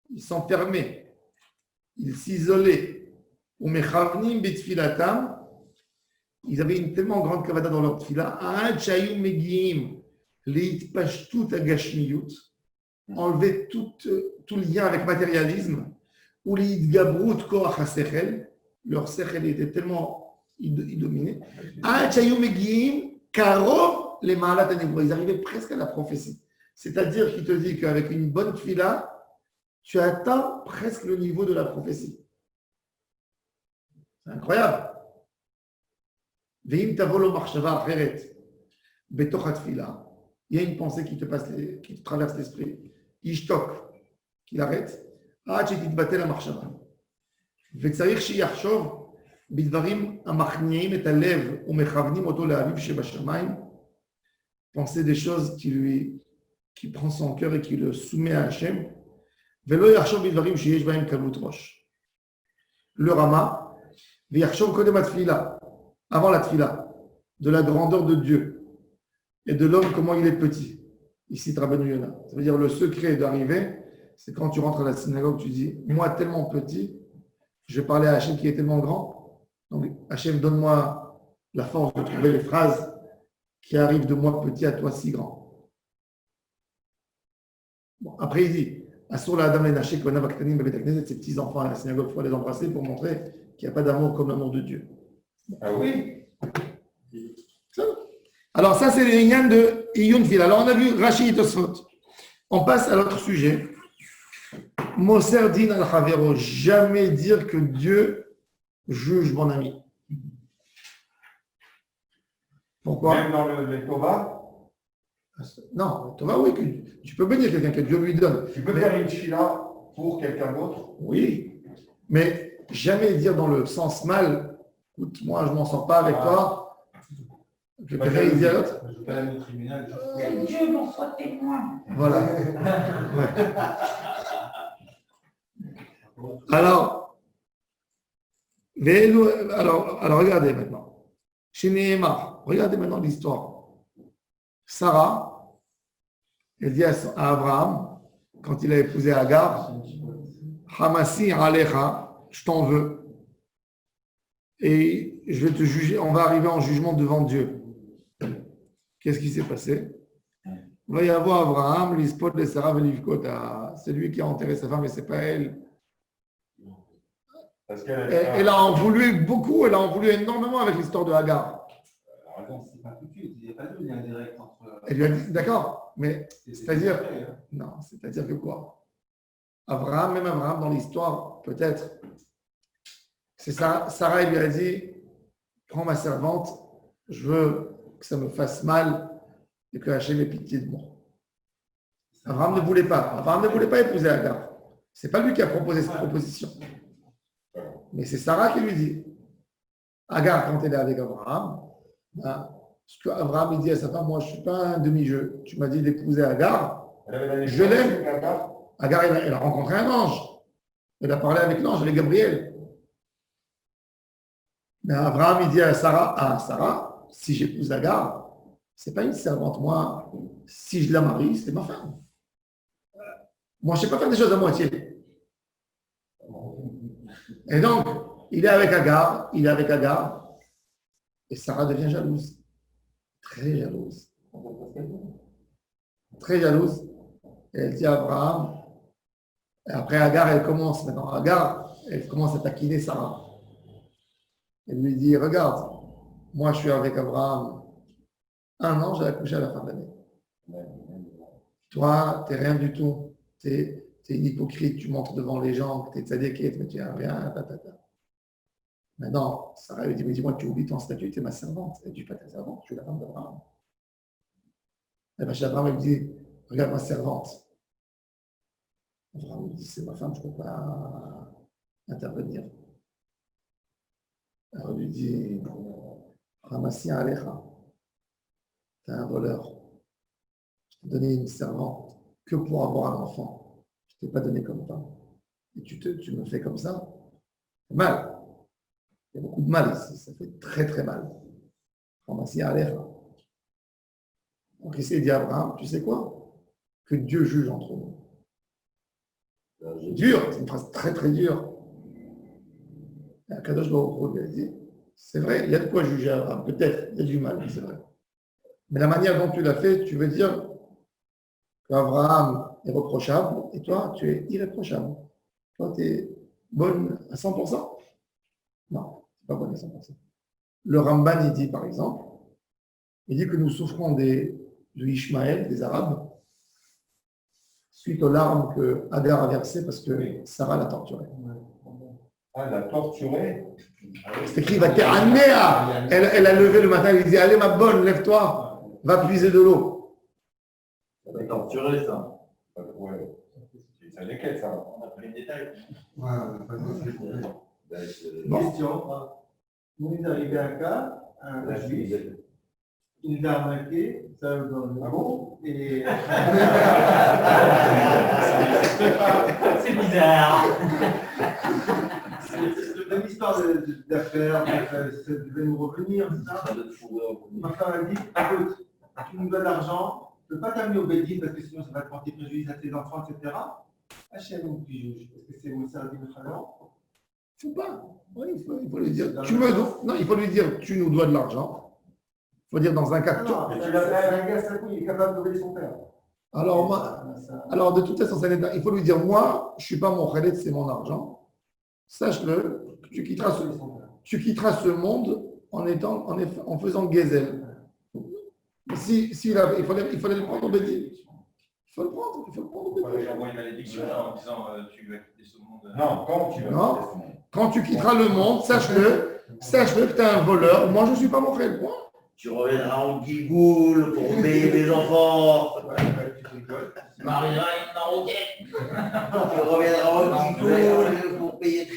Ils s'enfermaient. Ils s'isolaient. Ou mechavnim bitfilatam, ils avaient une tellement grande kavada dans leur tfila, chayou megiim, leitpashtut agashmiyut, enlever tout lien avec matérialisme, ou leitgabrut koach hasechel, leur sechel était tellement dominé, chayou megiim, karov les ma'alat hanevua, ils arrivaient presque à la prophétie. C'est-à-dire qu'il te dit qu'avec une bonne tfila, tu atteins presque le niveau de la prophétie. C'est incroyable. Veim tavolo marshava acheret betoch hatfila. Il y a une pensée qui te traverse l'esprit. Ishtok, qu'il arrête. Ah, tu t'es battu la marshava. וצריך שיחשוב בדברים המכניעים את הלב ומכוונים אותו לאביו שבשמיים. Penser des choses qui prend son cœur et qui le soumet à Hachem. ולא יחשוב בדברים שיש בהם קלות ראש. Le Rama, ויחשוב קודם התפילה, avant la tfila, de la grandeur de Dieu et de l'homme, comment il est petit. Ici, Rabbeinu Yonah. Ça veut dire le secret d'arriver, c'est quand tu rentres à la synagogue, tu dis, moi tellement petit, je vais parler à Hachem qui est tellement grand. Donc, Hachem, donne-moi la force de trouver les phrases qui arrivent de moi petit à toi si grand. Bon, après, il dit, Asur la Adam Lenaché, Konav Aktanim, Babet Akneset, ces petits enfants à la synagogue, il faut les embrasser pour montrer qu'il n'y a pas d'amour comme l'amour de Dieu. Ah oui. Alors, ça, c'est les lignes de Iyun Fil. Alors, on a vu Rashi et Tosfot. On passe à l'autre sujet. Moser din al Havero, jamais dire que Dieu juge mon ami. Pourquoi? Même dans le Tova, Non, Tova, oui, tu peux bénir quelqu'un que Dieu lui donne. tu peux faire une fila pour quelqu'un d'autre. Oui, mais jamais dire dans le sens mal, écoute, moi, je ne m'en sors pas avec toi. Je préfère dire à l'autre. Je ne veux pas aller au tribunal. Que Dieu m'en soit témoin. Voilà. Alors, regardez maintenant. Chez Nehemar, regardez maintenant l'histoire. Sarah, elle dit à Abraham, quand il a épousé Agar, Hamasi Alecha, je t'en veux. Et je vais te juger, on va arriver en jugement devant Dieu. Qu'est-ce qui s'est passé? Il va y avoir Abraham, l'Ispot de Sarah Velivkota. C'est lui qui a enterré sa femme et c'est pas elle. Parce qu'elle Elle a en voulu beaucoup, elle a en voulu énormément avec l'histoire de Hagar. Alors, non, c'est pas foutu. Il n'y a pas de lien direct entre. Elle lui a dit, d'accord, mais c'est-à-dire, hein. non, c'est-à-dire que quoi? Abraham, même Abraham dans l'histoire, peut-être, c'est ça, Sarah lui a dit, prends ma servante, je veux que ça me fasse mal et que Hachem ait pitié de moi. Abraham ne voulait pas. Abraham ne voulait pas épouser Hagar. C'est pas lui qui a proposé cette proposition. Mais c'est Sarah qui lui dit. Hagar, quand elle est avec Abraham, ce qu'Abraham il dit à sa femme, moi je ne suis pas un demi-jeu. Tu m'as dit d'épouser Hagar. Je l'aime. Hagar, elle a rencontré un ange. Elle a parlé avec l'ange, avec Gabriel. Mais Abraham, il dit à Sarah, si j'épouse Hagar, ce n'est pas une servante. Moi, si je la marie, c'est ma femme. Moi, je ne sais pas faire des choses à moitié. Et donc, il est avec Hagar, et Sarah devient jalouse. Très jalouse. Très jalouse. Et elle dit à Abraham, et après Hagar, elle commence à taquiner Sarah. Elle lui dit, regarde, moi je suis avec Abraham 1 an, j'ai accouché à la fin de l'année. Toi, tu n'es rien du tout. Tu es une hypocrite, tu montres devant les gens que tu es tzadékette, mais tu n'es rien. Maintenant, Sarah lui dit, mais dis-moi, tu oublies ton statut, tu es ma servante. Elle dit, je ne suis pas ta servante, je suis la femme d'Abraham. Et bien, Abraham lui dit, regarde ma servante. Abraham lui dit, c'est ma femme, je ne peux pas intervenir. Alors, il lui dit, Ramassi Alecha, tu es un voleur. Je t'ai donné une servante que pour avoir un enfant. Je ne t'ai pas donné comme femme. Et tu me fais comme ça. C'est mal. Il y a beaucoup de mal ici. Ça fait très très mal. Ramassi Alecha. Donc, il dit à Abraham, tu sais quoi? Que Dieu juge entre nous. Dur, c'est une phrase très très dure. Et Kadosh Baruch Hu lui a dit, c'est vrai, il y a de quoi juger Abraham, peut-être, il y a du mal, c'est vrai. Mais la manière dont tu l'as fait, tu veux dire qu'Abraham est reprochable et toi, tu es irréprochable. Toi, tu es bonne à 100%? Non, tu n'es pas bonne à 100%. Le Ramban, il dit par exemple, il dit que nous souffrons de Ishmaël, des Arabes, suite aux larmes que Hagar a versées parce que Sarah l'a torturé. Ah, la torturer. C'est écrit, va t'éranéa. Elle a levé le matin, elle lui dit, allez ma bonne, lève-toi, va puiser de l'eau. Ça va torturer, ça. Ouais. C'est lesquels, ça? On a pris les détails. Ouais, on a pas de- Bon. Question. Nous est arrivé un cas, un juif, il nous a arnaqué, ça nous donne. Ah bon? Et C'est bizarre. c'est une histoire d'affaires, ça devait nous revenir, ça. Ma femme a dit, écoute, tu nous donnes l'argent, je ne peux pas t'amener au Bédine parce que sinon ça va te porter préjudice à tes enfants, etc. Hachem qui juge, parce que c'est Moussa dit le Khalan. Faut pas. Oui, il faut lui dire, non, il faut lui dire, tu nous dois de l'argent. Il faut dire dans un cas que Non, c'est un gars, ça il est capable de lever son père. alors de toute façon, il faut lui dire, moi, je ne suis pas mon khaled, c'est mon argent. Sache-le, tu quitteras ce monde en faisant gazelle. Il fallait le prendre au Bédine. Il faut le prendre au Il fallait Bédine. envoyer une malédiction en disant tu vas quitter ce monde. Non, quand tu vas Non. quitter ce monde. Quand tu quitteras le monde, sache-le que tu es un voleur. Moi, je ne suis pas mon khaled. Moi. Tu reviendras en guigoule pour payer tes enfants. Tu m'arriveras une marocaine. Tu reviendras en guigoule pour payer tes...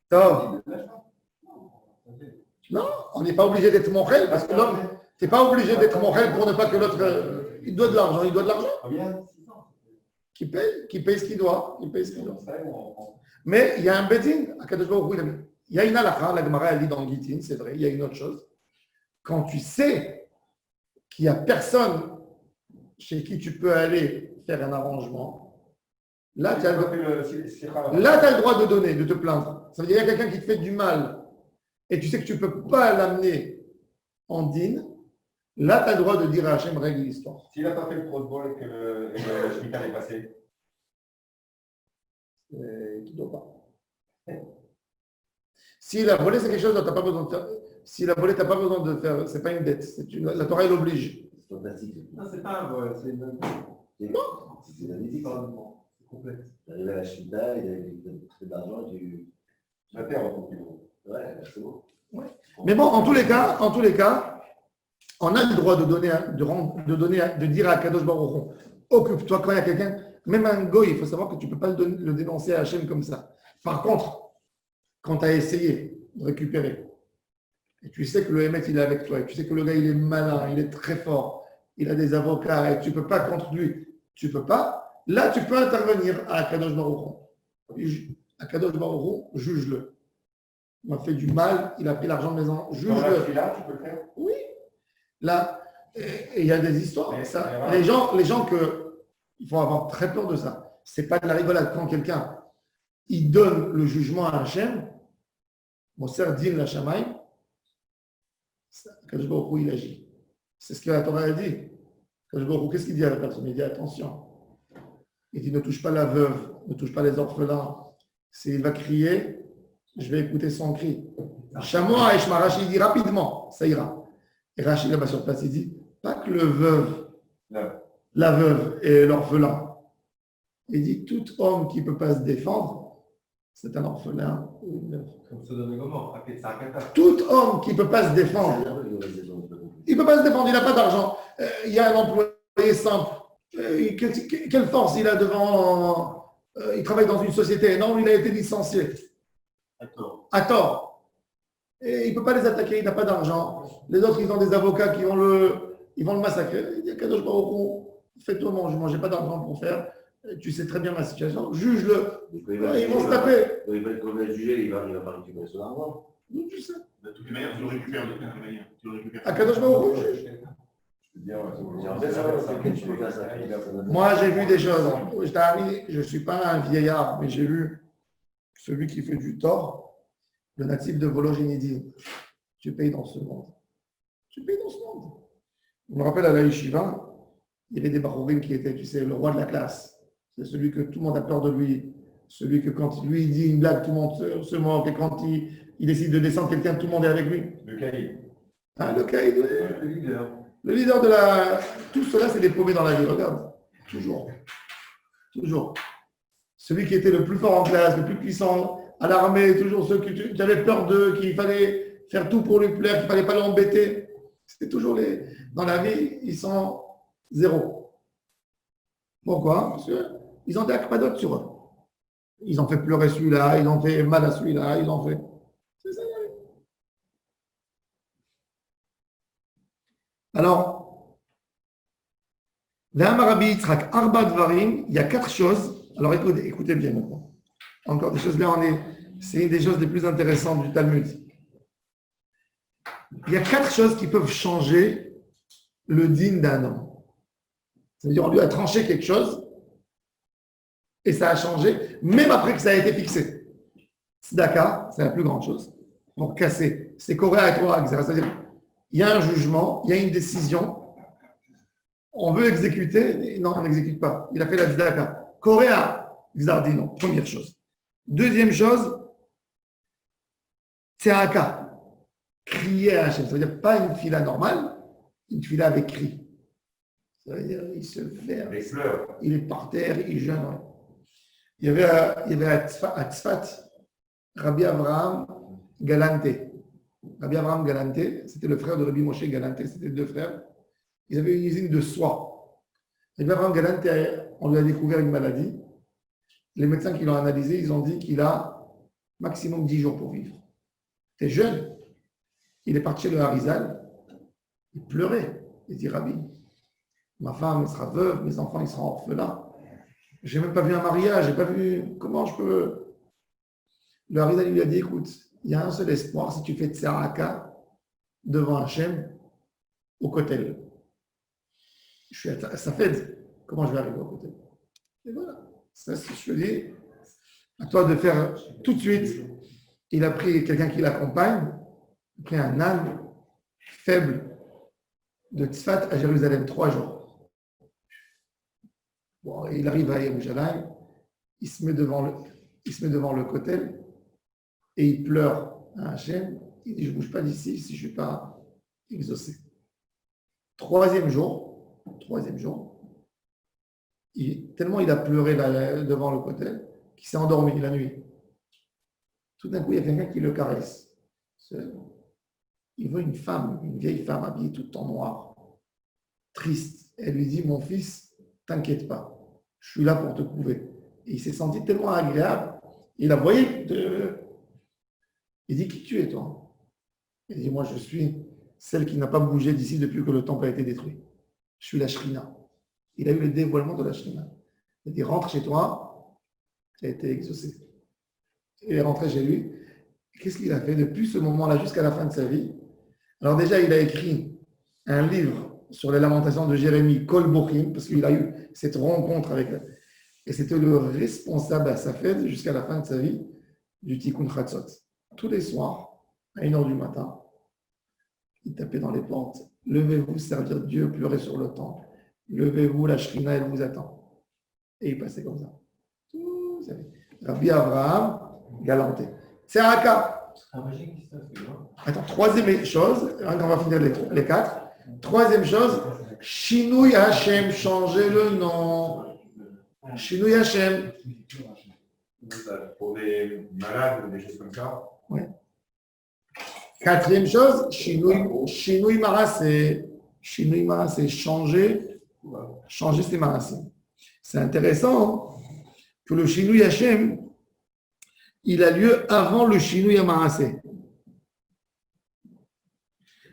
Tom. Non, on n'est pas obligé d'être mon khaled parce que l'homme, tu n'es pas obligé d'être mon khaled pour ne pas que l'autre. Il doit de l'argent, il doit de l'argent. Combien? Qui paye ce qu'il doit. Il paye ce qu'il doit. Ça, on- Mais il y a un bedin, il y a une halakha, la Gemara elle dit dans Gitin, c'est vrai, il y a une autre chose. Quand tu sais qu'il n'y a personne chez qui tu peux aller faire un arrangement, là tu as le droit de donner, de te plaindre. Ça veut dire qu'il y a quelqu'un qui te fait du mal et tu sais que tu ne peux pas l'amener en dîne, là tu as le droit de dire à Hachem, règle l'histoire. S'il n'a pas fait le crossball et que le Shemitah est passé, Tu ne dois pas. S'il a volé, c'est quelque chose dont tu n'as pas besoin de faire. S'il a volé, tu n'as pas besoin de faire. Ce n'est pas une dette. La Torah, elle oblige. C'est fantastique. Non, c'est pas un vol, c'est une. C'est magnifique. C'est complexe. J'arrive à la Chita, il y avait très d'argent, la terre, on peut Ouais, c'est bon. Mais bon, en tous les cas, on a le droit de donner, de dire à Kadosh Baruch Hu, occupe-toi quand il y a quelqu'un, même un goy, il faut savoir que tu ne peux pas le dénoncer à Hachem comme ça. Par contre, quand tu as essayé de récupérer, et tu sais que le Hémet, il est avec toi, et tu sais que le gars, il est malin, il est très fort, il a des avocats, et tu ne peux pas contre lui, tu ne peux pas, là, tu peux intervenir à Kadosh Baruch Hu. À Kadosh Baruch Hu, juge-le. Il m'a fait du mal, il a pris l'argent de mes enfants, juge-le. Là, tu peux le faire. Oui. Là, et il y a des histoires. Mais Ça, les gens il faut avoir très peur de ça. C'est pas de la rigolade. Quand quelqu'un, il donne le jugement à Hachem, Moser din la Shamaï, Kadosh Baruch Hu, il agit. C'est ce que la Torah a dit. Kadosh Baruch Hu, qu'est-ce qu'il dit à la personne? Il dit attention. Il dit ne touche pas la veuve, ne touche pas les orphelins. S'il va crier, je vais écouter son cri. Chamois et Shmarash, il dit rapidement, ça ira. Et Rachid là-bas sur place, il dit pas que le veuve, la veuve et l'orphelin. Il dit tout homme qui ne peut pas se défendre, c'est un orphelin ou une veuve. Comme Sodome et Gomorrhe, c'est un cata. Tout homme qui ne peut pas se défendre, il ne peut pas se défendre, il n'a pas d'argent. Il y a un employé simple. Quelle force il a devant. Il travaille dans une société énorme, il a été licencié. À tort. Et il ne peut pas les attaquer, il n'a pas d'argent. Les autres, ils ont des avocats qui vont le massacrer. Il dit Kadosh Baruch Hu, fais-toi mon jugement, je n'ai pas d'argent pour faire. Tu sais très bien ma situation, juge-le. Ils vont se taper. Il va être jugé, il va pas récupérer son argent. Oui, tu sais. De toutes les manières, tu le récupères de toutes les manières. Tu le récupères. À Kadosh Baruch Hu, juge. Moi, j'ai vu des choses. Je ne suis pas un vieillard, mais j'ai vu celui qui fait du tort, le natif de Vologénédine. Tu payes dans ce monde. Tu payes dans ce monde. Je me rappelle à la Yeshiva, il y avait des barourim qui étaient, tu sais, le roi de la classe. C'est celui que tout le monde a peur de lui. Celui que quand lui il dit une blague, tout le monde se moque. Et quand il décide de descendre quelqu'un, tout le monde est avec lui. Le cahier. Hein, le caïd, oui. Le leader. Le leader de la... Tout cela, c'est des paumés dans la vie. Regarde. Toujours. Toujours. Celui qui était le plus fort en classe, le plus puissant, à l'armée, toujours ceux que tu avais peur d'eux, qu'il fallait faire tout pour lui plaire, qu'il ne fallait pas l'embêter. C'était toujours dans la vie, ils sont zéro. Pourquoi? Parce qu'ils ont des akpadot sur eux. Ils ont fait pleurer celui-là, ils ont fait mal à celui-là, ils ont fait. C'est ça. Alors, Rabbi Yitzhak, Arba Dvarim, il y a 4 choses. Alors écoutez bien maintenant. Encore des choses là, c'est une des choses les plus intéressantes du Talmud. Il y a 4 choses qui peuvent changer le din d'un homme. C'est-à-dire, on lui a tranché quelque chose et ça a changé, même après que ça a été fixé. Tzedaka, c'est la plus grande chose. Pour casser, c'est Korah et Torah, c'est-à-dire, il y a un jugement, il y a une décision, on veut exécuter, non, on n'exécute pas. Il a fait la Tzedaka. Korah, non, première chose. Deuxième chose, Tzedaka, crier à Hachem, ça veut dire pas une fila normale, une fila avec cri. Ça veut dire, il se fait, il est par terre, il jeûne. Il y avait à Tzfat, Rabbi Avraham Galante. Rabbi Avraham Galante, c'était le frère de Rabbi Moshe Galante, c'était 2 frères. Ils avaient une usine de soie. Rabbi Avraham Galante, on lui a découvert une maladie. Les médecins qui l'ont analysé, ils ont dit qu'il a maximum 10 jours pour vivre. C'est jeune. Il est parti chez le Harizal. Il pleurait. Il dit, Rabbi, ma femme elle sera veuve, mes enfants ils seront orphelins. Je n'ai même pas vu un mariage, je n'ai pas vu comment je peux. Le Harizal lui a dit, écoute, il y a un seul espoir si tu fais Tzedaka devant Hachem au Kotel. Je suis à Safed, comment je vais arriver au Kotel? Et voilà, ça c'est ce que je dis. À toi de faire tout de suite. Il a pris quelqu'un qui l'accompagne, il a pris un âne faible de Tzfat à Jérusalem, 3 jours. Bon, il arrive à Jérusalem, il se met devant le Kotel et il pleure à Hachem. Il dit, je ne bouge pas d'ici si je ne suis pas exaucé. Troisième jour, tellement il a pleuré devant le Kotel qu'il s'est endormi la nuit. Tout d'un coup, il y a quelqu'un qui le caresse. Il voit une femme, une vieille femme habillée toute en noir, triste. Elle lui dit, mon fils, t'inquiète pas, je suis là pour te couver. Et il s'est senti tellement agréable. Il a voyé. Il dit, qui tu es toi? Il dit, moi je suis celle qui n'a pas bougé d'ici depuis que le temple a été détruit. Je suis la Shrina. Il a eu le dévoilement de la Shrina. Il dit, rentre chez toi, tu as été exaucé. Il est rentré chez lui. Qu'est-ce qu'il a fait depuis ce moment-là jusqu'à la fin de sa vie? Alors déjà, il a écrit un livre sur les lamentations de Jérémie, Kol Bochim, parce qu'il a eu cette rencontre avec... Et c'était le responsable à Safed jusqu'à la fin de sa vie du Tikkun Chatzot. Tous les soirs, à 1h du matin, il tapait dans les portes. Levez-vous, servir Dieu, pleurez sur le temple. Levez-vous, la Shrina, elle vous attend. Et il passait comme ça. Rabbi Avraham Galanté. C'est Tzedaka. Attends, troisième chose, on va finir les 4. Troisième chose, Shinui Hashem, changer le nom. Shinui Hashem. Pour des malades ou des choses comme ça. Oui. Quatrième chose, Shinui Marasé. Shinui Marasé, changer ses Marasé. C'est intéressant que le Shinui Hashem, il a lieu avant le Shinui Marasé.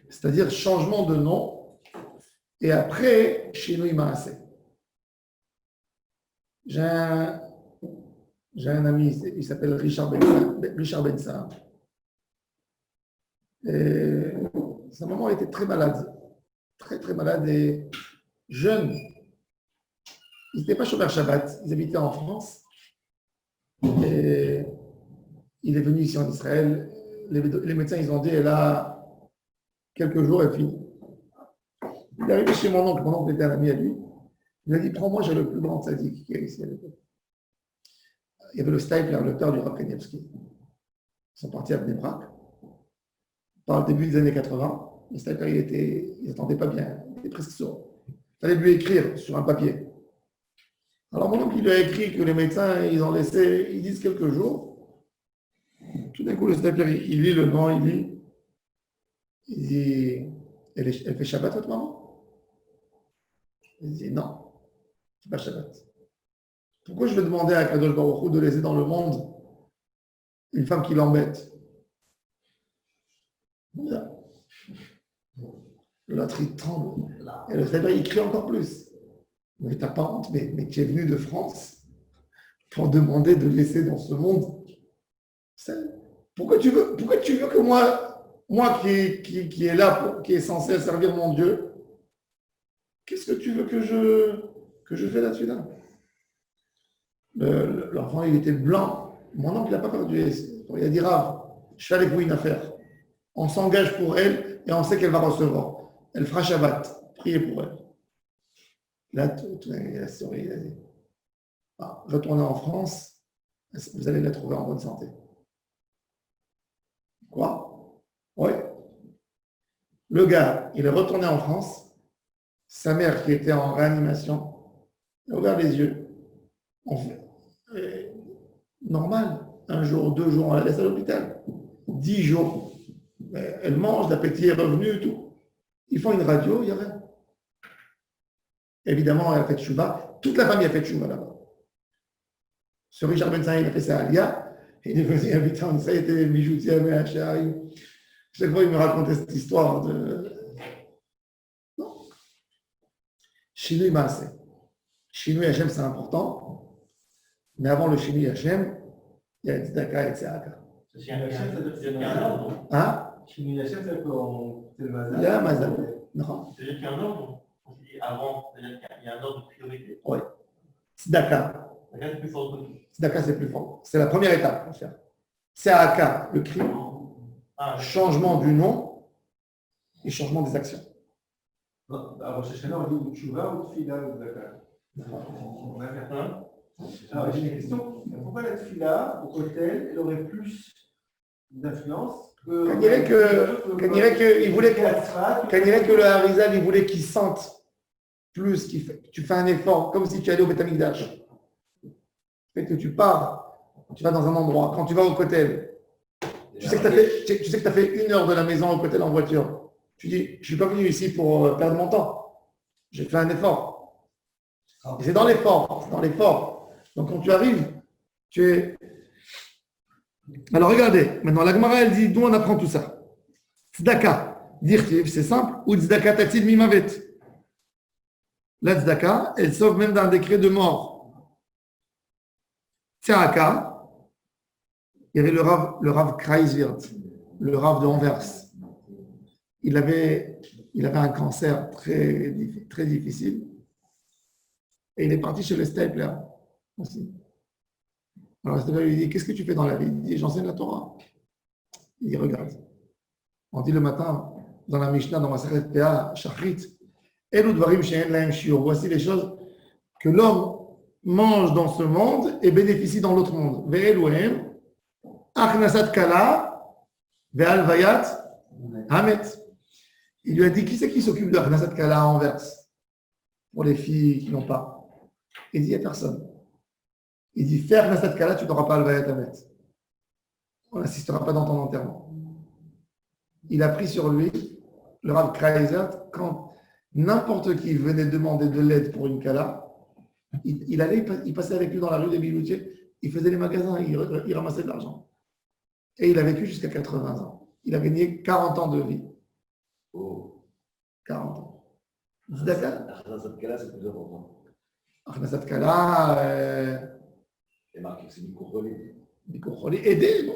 C'est-à-dire changement de nom et après Shinui Marasé. J'ai un ami, il s'appelle Richard Bensa. Et sa maman était très malade, très malade et jeune. Ils n'étaient pas chômeurs Shabbat, ils habitaient en France. Et il est venu ici en Israël. Les médecins, ils ont dit, elle a quelques jours, elle finit. Il est arrivé chez mon oncle était un ami à lui. Il a dit, prends-moi, j'ai le plus grand sadique qui est ici à l'époque. Il y avait le Stipler, le père du Rav Kanievski. Ils sont partis à Bnei Brak. Par le début des années 80, le Stipler, il n'entendait pas bien, il était presque sourd. Il fallait lui écrire sur un papier. Alors mon oncle, il lui a écrit que les médecins, ils disent quelques jours. Tout d'un coup, le stapler, il lit le nom, il dit, elle fait Shabbat, votre maman? Il dit, non, c'est pas Shabbat. Pourquoi je vais demander à Kadosh Baruch Hu de laisser dans le monde une femme qui l'embête? Voilà. L'autre, il tremble. Et le stapler, il crie encore plus. Mais t'as pas honte, mais tu es venu de France pour demander de laisser dans ce monde. Pourquoi tu veux que moi qui est là, qui est censé servir mon Dieu, qu'est-ce que tu veux que je fais là-dessus là? L'enfant, il était blanc. Mon oncle, il n'a pas perdu. Il a dit, Rav, je fais avec vous une affaire. On s'engage pour elle et on sait qu'elle va recevoir. Elle fera Shabbat. Priez pour elle. Là, il a souri, il a dit, retournez en France, vous allez la trouver en bonne santé. Quoi? Oui. Le gars, il est retourné en France. Sa mère, qui était en réanimation, a ouvert les yeux. Normal. 1 jour, 2 jours, on la laisse à l'hôpital. 10 jours. Elle mange, l'appétit est revenu, tout. Ils font une radio, il n'y a rien. Évidemment, elle a fait tchouva. Toute la famille a fait tchouva là-bas. Ce Richard Ben Saïd a fait sa alia. Il est venu habiter en Israël, il était bijoutier à Méachari. Chaque fois, il me racontait cette histoire de. Non. Shinui Maaseh. Shinui Hashem, c'est important. Mais avant le Shinui Hashem, il y a Tzedaka et Tzedaka. Shinui Hashem, ça veut dire qu'il y a un ordre. Hein? Shinui Hashem, c'est quoi? C'est le Mazal. Il y a un Mazal. Non. C'est-à-dire qu'il y a un ordre. On s'est dit avant, c'est-à-dire qu'il y a un ordre de priorité. Oui. Tzedaka. C'est plus fort que tout. Tzedaka, c'est plus fort. C'est la première étape à faire. Tzedaka, le crime. Changement du nom et changement des actions. À Rosh Hashanah, on dit ou Tchouva ou Tfila ou Tzedaka. Alors, j'ai une question. Pourquoi la Tfila, au Kotel, elle aurait plus d'influence que. Quand il dirait que le Harizal, il voulait qu'il sente plus, tu fais un effort, comme si tu allais au Beth Amikdash. Fait que tu pars, tu vas dans un endroit. Quand tu vas au Kotel, tu sais que tu as fait 1 heure de la maison au Kotel en voiture. Tu dis, je ne suis pas venu ici pour perdre mon temps. J'ai fait un effort. Et c'est dans l'effort. Donc quand tu arrives, tu es. Alors regardez, maintenant la Gemara elle dit d'où on apprend tout ça. Tzedaka, dire c'est simple, ou tzedaka tatid mimavet. La tzedaka, elle sauve même d'un décret de mort. Tzedaka, il y avait le Rav Kreiswirth, le Rav de Anvers. Il avait un cancer très, très difficile et il est parti chez le Stapler aussi. Alors le Stapler lui dit, qu'est-ce que tu fais dans la vie? Il dit, j'enseigne la Torah. Il dit, regarde, on dit le matin dans la Mishnah, dans Masechet Peah, Shachrit, Elu dvarim she'en lahem shiur. Voici les choses que l'homme mange dans ce monde et bénéficie dans l'autre monde. Ve'eluhem, achnasat kala, ve'alvayat hamet. Il lui a dit, qui c'est qui s'occupe de achnasat kala à Anvers pour les filles qui n'ont pas? Il dit, il n'y a personne. Il dit, faire achnasat kala, tu n'auras pas alvayat hamet. On n'assistera pas dans ton enterrement. Il a pris sur lui, le Rav Kreiser, quand n'importe qui venait demander de l'aide pour une kala, il passait avec lui dans la rue des bijoutiers, il faisait les magasins, il ramassait de l'argent. Et il a vécu jusqu'à 80 ans. Il a gagné 40 ans de vie. Oh. 40 ans. Tzedaka. Achnasat kala, c'est plus important. Achnasat kala, Et marqué que c'est du contrôlé. aider.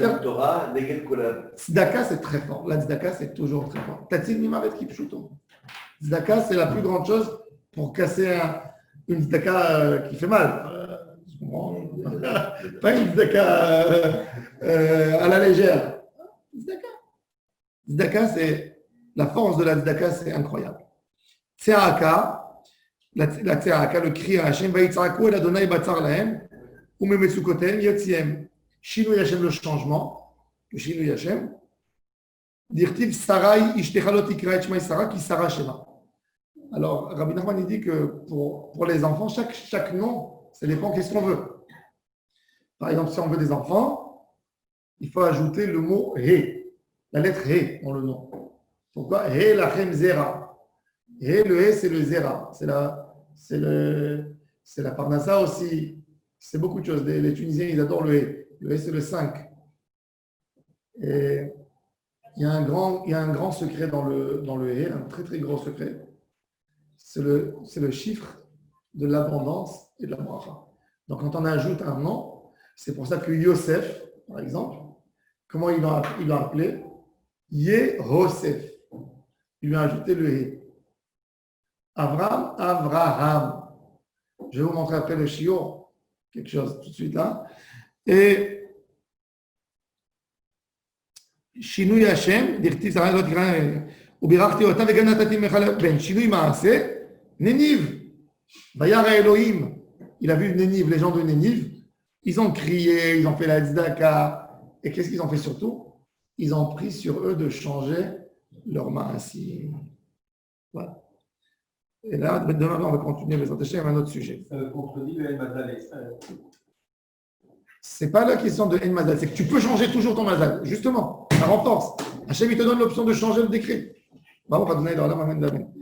La Torah, neged kolab. Tzedaka, c'est très fort. La tzedaka, c'est toujours très fort. Tatzil mimavet kipshuto. Tzedaka, c'est la plus grande chose pour casser une tzedaka qui fait mal. Pas une tzedaka à la légère. Tzedaka, c'est la force de la tzedaka, c'est incroyable. Tzedaka, la tzedaka, le cri à Hashem, Vayitzraku el Adonai batzar lahem, umemetsukotem yotziem. Shinui Hashem, le changement, le Shinui Hashem. Dirtiv sarai ishtechalot ikra et shma Sarah qui Sarah Shema. Alors, Rabbi Nachman il dit que pour les enfants, chaque nom, ça dépend qu'est-ce qu'on veut. Par exemple, si on veut des enfants, il faut ajouter le mot He, la lettre He dans le nom. Pourquoi? He lachem zera. He, le He, c'est le zera. C'est la parnassa aussi. C'est beaucoup de choses. Les Tunisiens, ils adorent le He. Le He, c'est le 5. Et il y a un grand secret dans le He, un très très gros secret. C'est le chiffre de l'abondance et de la bracha. Donc quand on ajoute un nom, c'est pour ça que Yosef, par exemple, comment il l'a appelé? Yehosef. Il lui a ajouté le He. Avraham. Je vais vous montrer après le shiur, quelque chose tout de suite là. Et שינוי השם, דכתיב שרה לא תקרא, ובירכתי אותה וגם נתתי ממך בן. שינוי מעשה, Néniv. Vayara Elohim. Il a vu Néniv, les gens de Néniv. Ils ont crié, ils ont fait la tzedaka. Et qu'est-ce qu'ils ont fait surtout? Ils ont pris sur eux de changer leur maasim. Voilà. Et là, demain, on va continuer les autres avec un autre sujet. Ça contredit le El Mazal. C'est pas la question de El Mazal, c'est que tu peux changer toujours ton Mazal. Justement, ça renforce. Hachem, il te donne l'option de changer le décret. Baruch Adonai, l'olam, amen, amen.